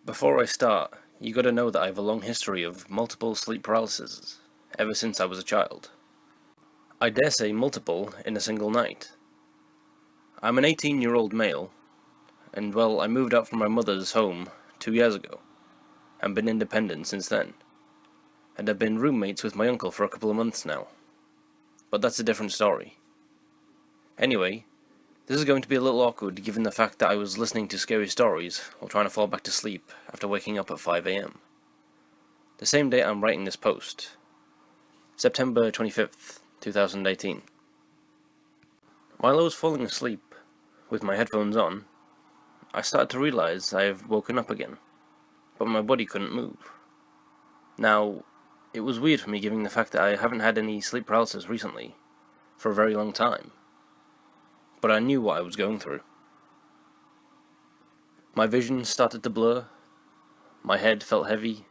Before I start, you gotta know that I have a long history of multiple sleep paralysis, ever since I was a child. I dare say multiple in a single night. I'm an 18-year-old male, and well, I moved out from my mother's home 2 years ago, and been independent since then, and I've been roommates with my uncle for a couple of months now. But that's a different story. Anyway, this is going to be a little awkward given the fact that I was listening to scary stories while trying to fall back to sleep after waking up at 5 AM. The same day I'm writing this post, September 25th, 2018. While I was falling asleep, with my headphones on, I started to realize I have woken up again, but my body couldn't move. Now, it was weird for me given the fact that I haven't had any sleep paralysis recently, for a very long time, but I knew what I was going through. My vision started to blur, my head felt heavy,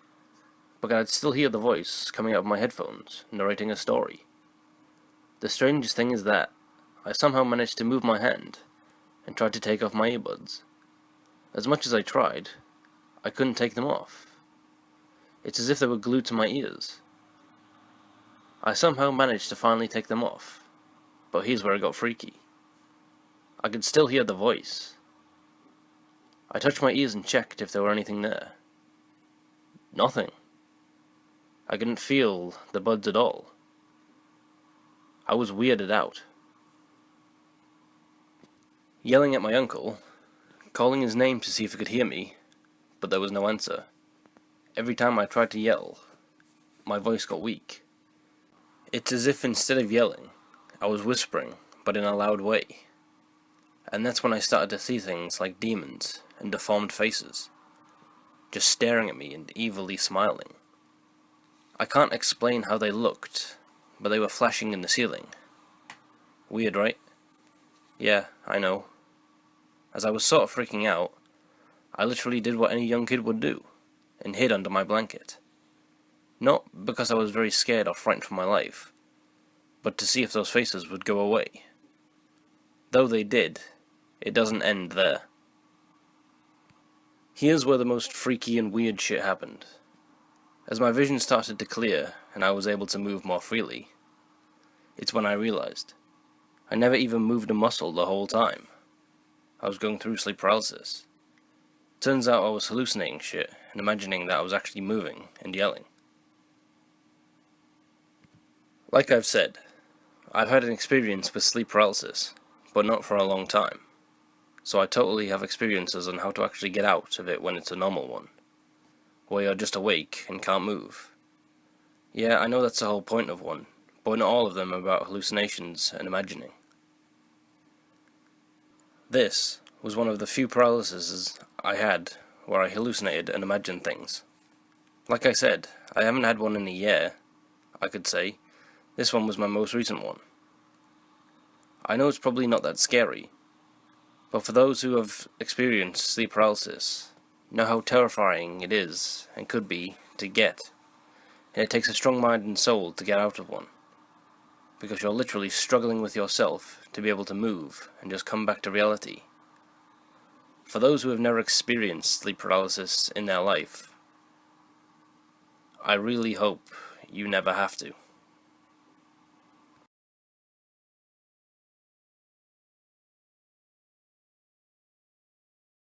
but I could still hear the voice coming out of my headphones, narrating a story. The strangest thing is that I somehow managed to move my hand and tried to take off my earbuds. As much as I tried, I couldn't take them off. It's as if they were glued to my ears. I somehow managed to finally take them off, but here's where it got freaky. I could still hear the voice. I touched my ears and checked if there were anything there. Nothing. I couldn't feel the buds at all. I was weirded out. Yelling at my uncle, calling his name to see if he could hear me, but there was no answer. Every time I tried to yell, my voice got weak. It's as if instead of yelling, I was whispering, but in a loud way. And that's when I started to see things like demons and deformed faces, just staring at me and evilly smiling. I can't explain how they looked, but they were flashing in the ceiling. Weird, right? Yeah, I know. As I was sort of freaking out, I literally did what any young kid would do, and hid under my blanket. Not because I was very scared or frightened for my life, but to see if those faces would go away. Though they did, it doesn't end there. Here's where the most freaky and weird shit happened. As my vision started to clear and I was able to move more freely, it's when I realized I never even moved a muscle the whole time. I was going through sleep paralysis. Turns out I was hallucinating shit and imagining that I was actually moving and yelling. Like I've said, I've had an experience with sleep paralysis, but not for a long time, so I totally have experiences on how to actually get out of it when it's a normal one, where you're just awake and can't move. Yeah, I know that's the whole point of one, but not all of them are about hallucinations and imagining. This was one of the few paralyses I had where I hallucinated and imagined things. Like I said, I haven't had one in a year, I could say. This one was my most recent one. I know it's probably not that scary, but for those who have experienced sleep paralysis, know how terrifying it is and could be to get, and it takes a strong mind and soul to get out of one, because you're literally struggling with yourself to be able to move and just come back to reality. For those who have never experienced sleep paralysis in their life, I really hope you never have to.